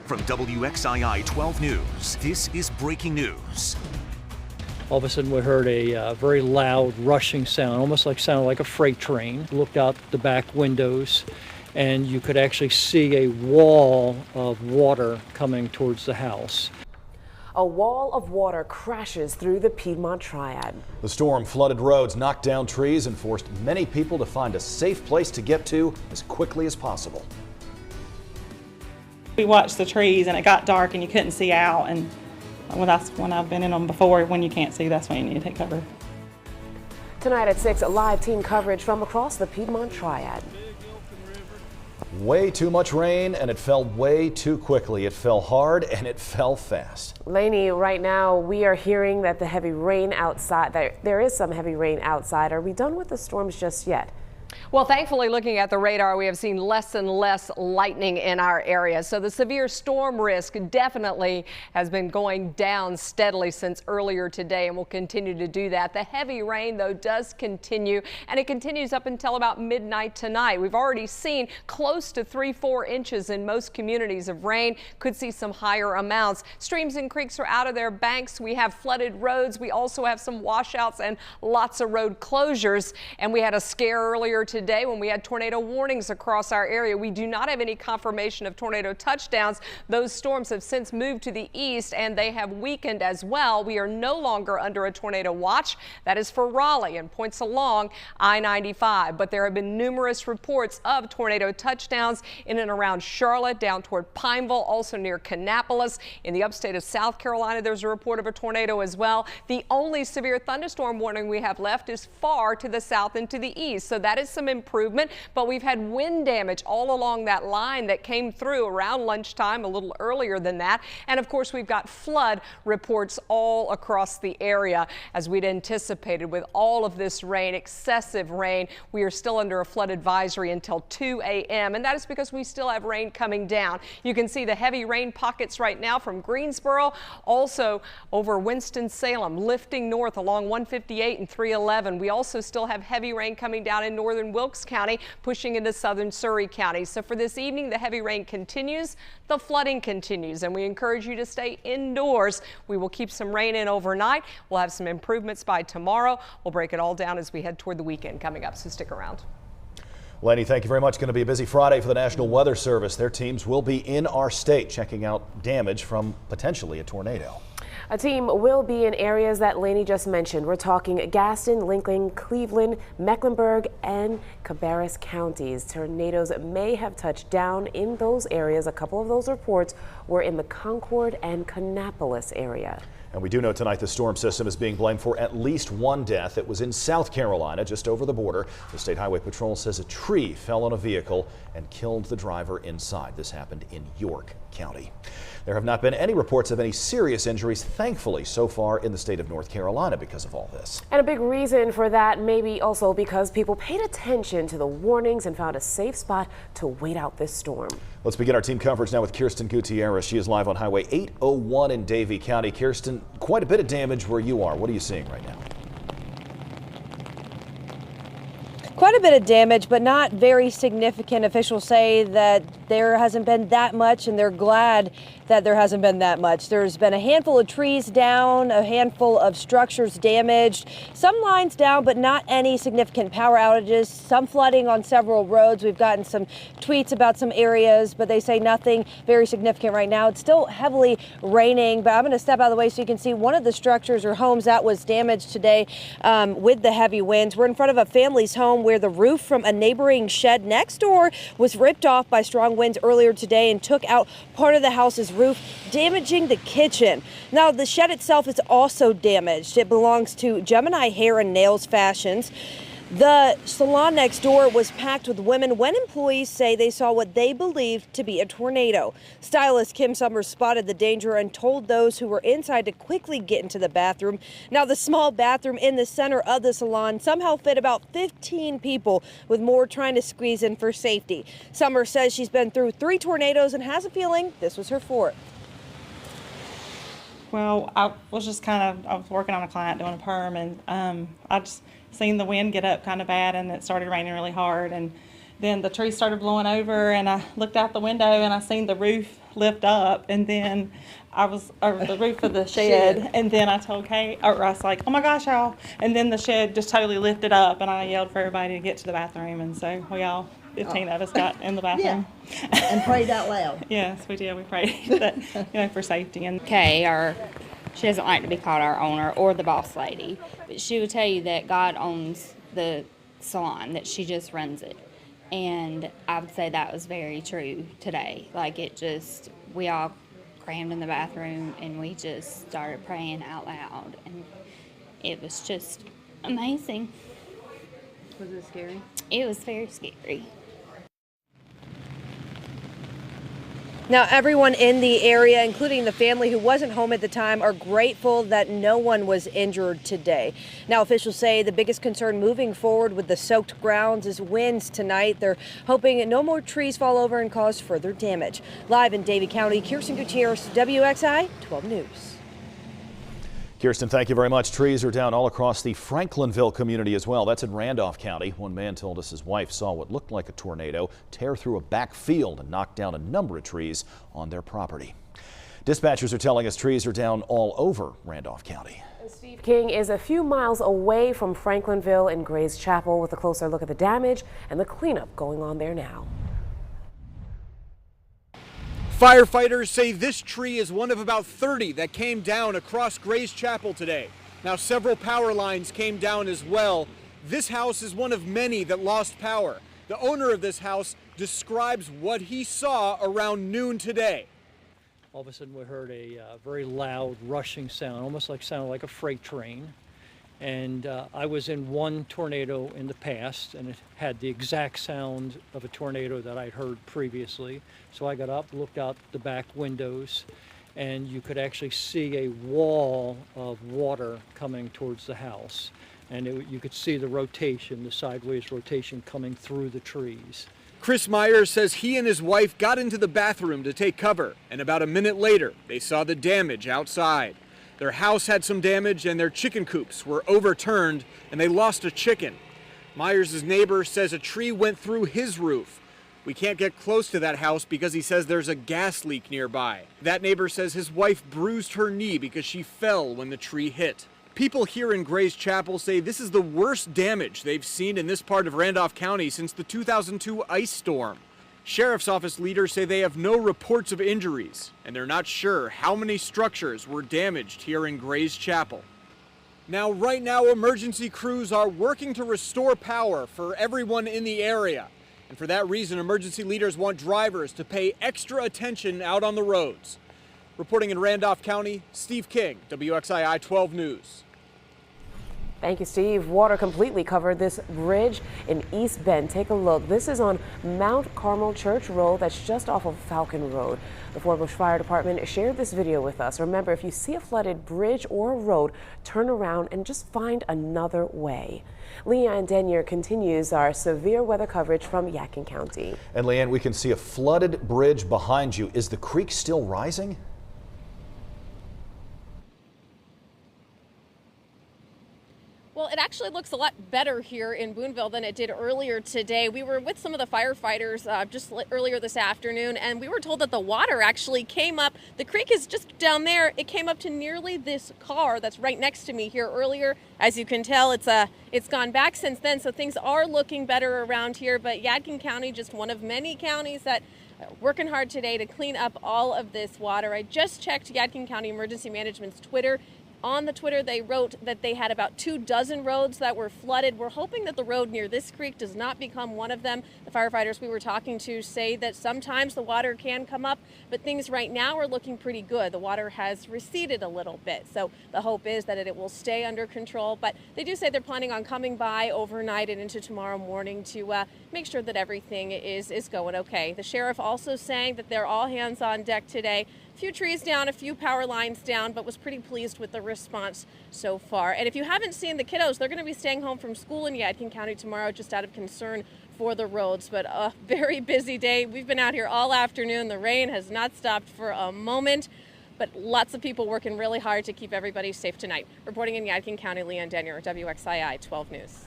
From WXII 12 News, this is breaking news. All of a sudden we heard a very loud rushing sound, almost sounded like a freight train. Looked out the back windows and you could actually see a wall of water coming towards the house. A wall of water crashes through the Piedmont Triad. The storm flooded roads, knocked down trees, and forced many people to find a safe place to get to as quickly as possible. We watched the trees and it got dark and you couldn't see out, and well, that's when I've been in them before. When you can't see, that's when you need to take cover. Tonight at 6, live team coverage from across the Piedmont Triad. Way too much rain, and it fell way too quickly. It fell hard and it fell fast. Lainey, right now we are hearing that the heavy rain outside, there is some heavy rain outside. Are we done with the storms just yet? Well, thankfully, looking at the radar, we have seen less and less lightning in our area. So the severe storm risk definitely has been going down steadily since earlier today and will continue to do that. The heavy rain, though, does continue, and it continues up until about midnight tonight. We've already seen close to 3-4 inches in most communities of rain. Could see some higher amounts. Streams and creeks are out of their banks. We have flooded roads. We also have some washouts and lots of road closures. And we had a scare earlier today when we had tornado warnings across our area. We do not have any confirmation of tornado touchdowns. Those storms have since moved to the east and they have weakened as well. We are no longer under a tornado watch. That is for Raleigh and points along I-95. But there have been numerous reports of tornado touchdowns in and around Charlotte, down toward Pineville, also near Kannapolis. In the upstate of South Carolina, there's a report of a tornado as well. The only severe thunderstorm warning we have left is far to the south and to the east. So that is some improvement, but we've had wind damage all along that line that came through around lunchtime, a little earlier than that. And of course, we've got flood reports all across the area as we'd anticipated. With all of this rain, excessive rain, we are still under a flood advisory until 2 a.m. and that is because we still have rain coming down. You can see the heavy rain pockets right now from Greensboro, also over Winston-Salem, lifting north along 158 and 311. We also still have heavy rain coming down in northern Wilkes County, pushing into southern Surry County. So for this evening, the heavy rain continues, the flooding continues, and we encourage you to stay indoors. We will keep some rain in overnight. We'll have some improvements by tomorrow. We'll break it all down as we head toward the weekend coming up, so stick around. Lenny, thank you very much. Going to be a busy Friday for the National Weather Service. Their teams will be in our state checking out damage from potentially a tornado. A team will be in areas that Lainey just mentioned. We're talking Gaston, Lincoln, Cleveland, Mecklenburg, and Cabarrus counties. Tornadoes may have touched down in those areas. A couple of those reports were in the Concord and Kannapolis area. And we do know tonight the storm system is being blamed for at least one death. It was in South Carolina, just over the border. The State Highway Patrol says a tree fell on a vehicle and killed the driver inside. This happened in York County. There have not been any reports of any serious injuries, thankfully, so far in the state of North Carolina because of all this. And a big reason for that may be also because people paid attention to the warnings and found a safe spot to wait out this storm. Let's begin our team coverage now with Kirsten Gutierrez. She is live on Highway 801 in Davie County. Kirsten, quite a bit of damage where you are. What are you seeing right now? Quite a bit of damage, but not very significant. Officials say that there hasn't been that much, and they're glad that there hasn't been that much. There's been a handful of trees down, a handful of structures damaged, some lines down, but not any significant power outages, some flooding on several roads. We've gotten some tweets about some areas, but they say nothing very significant right now. It's still heavily raining, but I'm going to step out of the way so you can see one of the structures or homes that was damaged today with the heavy winds. We're in front of a family's home where the roof from a neighboring shed next door was ripped off by strong winds earlier today and took out part of the house's roof, damaging the kitchen. Now, the shed itself is also damaged. It belongs to Gemini Hair and Nails Fashions. The salon next door was packed with women when employees say they saw what they believed to be a tornado. Stylist Kim Summers spotted the danger and told those who were inside to quickly get into the bathroom. Now, the small bathroom in the center of the salon somehow fit about 15 people, with more trying to squeeze in for safety. Summers says she's been through 3 tornadoes and has a feeling this was her 4th. Well, I was working on a client doing a perm, and I just seen the wind get up kind of bad, and it started raining really hard, and then the tree started blowing over, and I looked out the window and I seen the roof lift up, and then the roof of the shed, and then I told Kate, or I was like, oh my gosh, y'all, and then the shed just totally lifted up, and I yelled for everybody to get to the bathroom, and so we all, 15 of us got in the bathroom. And prayed out loud. Yes, we did. We prayed that, for safety. And Kay, she doesn't like to be called our owner or the boss lady, but she will tell you that God owns the salon, that she just runs it. And I would say that was very true today. Like, we all crammed in the bathroom and we just started praying out loud, and it was just amazing. Was it scary? It was very scary. Now, everyone in the area, including the family who wasn't home at the time, are grateful that no one was injured today. Now, officials say the biggest concern moving forward with the soaked grounds is winds tonight. They're hoping no more trees fall over and cause further damage. Live in Davie County, Kirsten Gutierrez, WXI 12 News. Kirsten, thank you very much. Trees are down all across the Franklinville community as well. That's in Randolph County. One man told us his wife saw what looked like a tornado tear through a back field and knock down a number of trees on their property. Dispatchers are telling us trees are down all over Randolph County. Steve King is a few miles away from Franklinville and Grays Chapel with a closer look at the damage and the cleanup going on there now. Firefighters say this tree is one of about 30 that came down across Grays Chapel today. Now, several power lines came down as well. This house is one of many that lost power. The owner of this house describes what he saw around noon today. All of a sudden we heard a very loud rushing sound, almost sounded like a freight train. And I was in one tornado in the past, and it had the exact sound of a tornado that I'd heard previously. So I got up, looked out the back windows, and you could actually see a wall of water coming towards the house. And you could see the rotation, the sideways rotation coming through the trees. Chris Myers says he and his wife got into the bathroom to take cover, and about a minute later, they saw the damage outside. Their house had some damage and their chicken coops were overturned and they lost a chicken. Myers' neighbor says a tree went through his roof. We can't get close to that house because he says there's a gas leak nearby. That neighbor says his wife bruised her knee because she fell when the tree hit. People here in Grays Chapel say this is the worst damage they've seen in this part of Randolph County since the 2002 ice storm. Sheriff's Office leaders say they have no reports of injuries, and they're not sure how many structures were damaged here in Grays Chapel. Now, right now, emergency crews are working to restore power for everyone in the area. And for that reason, emergency leaders want drivers to pay extra attention out on the roads. Reporting in Randolph County, Steve King, WXII 12 News. Thank you, Steve. Water completely covered this bridge in East Bend. Take a look. This is on Mount Carmel Church Road. That's just off of Falcon Road. The Fort Bush Fire Department shared this video with us. Remember, if you see a flooded bridge or road, turn around and just find another way. Leanne Denier continues our severe weather coverage from Yadkin County. And Leanne, we can see a flooded bridge behind you. Is the creek still rising? Well, it actually looks a lot better here in Boonville than it did earlier today. We were with some of the firefighters just earlier this afternoon, and we were told that the water actually came up. The creek is just down there. It came up to nearly this car that's right next to me here earlier. As you can tell, it's gone back since then, so things are looking better around here. But Yadkin County, just one of many counties that are working hard today to clean up all of this water. I just checked Yadkin County Emergency Management's Twitter. On the Twitter, they wrote that they had about 24 roads that were flooded. We're hoping that the road near this creek does not become one of them. The firefighters we were talking to say that sometimes the water can come up, but things right now are looking pretty good. The water has receded a little bit, so the hope is that it will stay under control. But they do say they're planning on coming by overnight and into tomorrow morning to make sure that everything is going okay. The sheriff also saying that they're all hands on deck today. A few trees down, a few power lines down, but was pretty pleased with the response so far. And if you haven't seen the kiddos, they're going to be staying home from school in Yadkin County tomorrow just out of concern for the roads. But a very busy day. We've been out here all afternoon. The rain has not stopped for a moment, but lots of people working really hard to keep everybody safe tonight. Reporting in Yadkin County, Leanne Denier, WXII 12 News.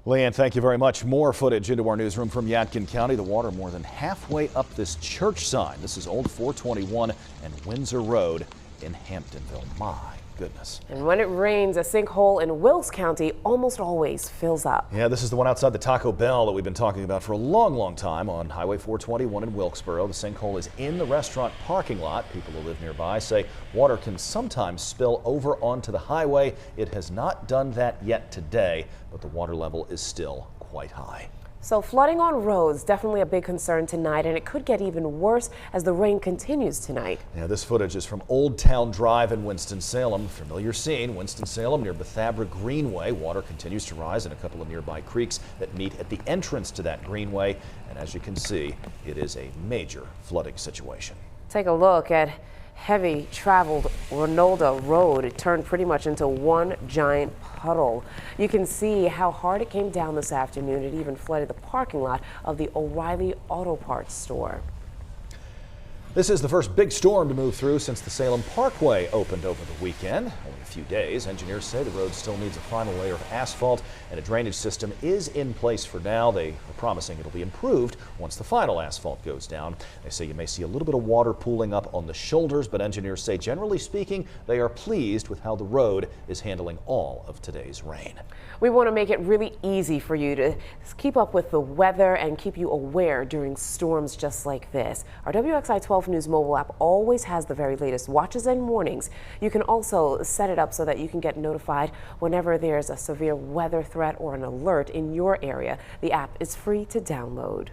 Leanne, thank you very much. More footage into our newsroom from Yadkin County. The water more than halfway up this church sign. This is Old 421 and Windsor Road in Hamptonville. My goodness. And when it rains, a sinkhole in Wilkes County almost always fills up. Yeah, this is the one outside the Taco Bell that we've been talking about for a long time on Highway 421 in Wilkesboro. The sinkhole is in the restaurant parking lot. People who live nearby say water can sometimes spill over onto the highway. It has not done that yet today, but the water level is still quite high. So flooding on roads, definitely a big concern tonight, and it could get even worse as the rain continues tonight. Yeah, this footage is from Old Town Drive in Winston-Salem. Familiar scene, Winston-Salem near Bethabara Greenway. Water continues to rise in a couple of nearby creeks that meet at the entrance to that greenway. And as you can see, it is a major flooding situation. Take a look at heavy traveled Ronaldo Road. It turned pretty much into one giant puddle. You can see how hard it came down this afternoon. It even flooded the parking lot of the O'Reilly Auto Parts store. This is the first big storm to move through since the Salem Parkway opened over the weekend. Only a few days. Engineers say the road still needs a final layer of asphalt, and a drainage system is in place for now. They are promising it'll be improved once the final asphalt goes down. They say you may see a little bit of water pooling up on the shoulders, but engineers say generally speaking they are pleased with how the road is handling all of today's rain. We want to make it really easy for you to keep up with the weather and keep you aware during storms just like this. Our WXI 12 News mobile app always has the very latest watches and warnings. You can also set it up so that you can get notified whenever there's a severe weather threat or an alert in your area. The app is free to download.